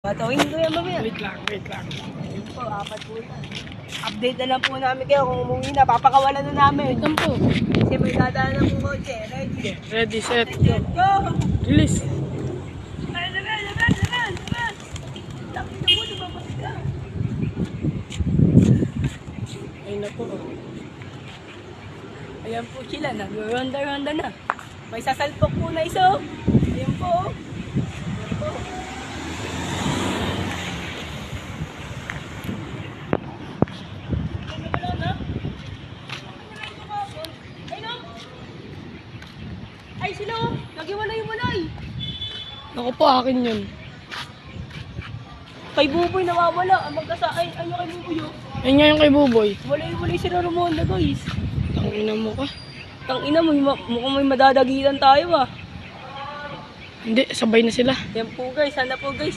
Batawin ko yan mamaya. Wait lang. Yun po, 4 po yan. Update na lang po namin kayo kung umuwi na. Papakawalan na namin. Wait lang po. Kasi may dadaan na po kotse. Ready? Ready, set, Let's go! release. Laban! Laki na mo, lumabas ka. Ayun na po. Ayan po sila, nag-ronda-ronda na. May sasalpok po na isa. Ayan po. Ayan po. Ay, sila oh. Nagiwalay-walay. Naku po, akin yun. Kay Buboy nawawala. Ang magkasakay. Ano kay Buboy oh? Ayun nga yung kay Buboy. Walay-walay sila Ramonda guys. Tangina mo ka. Tangina mo, mukhang may madadagitan tayo ah. Hindi, sabay na sila. Yan po guys, sana po guys.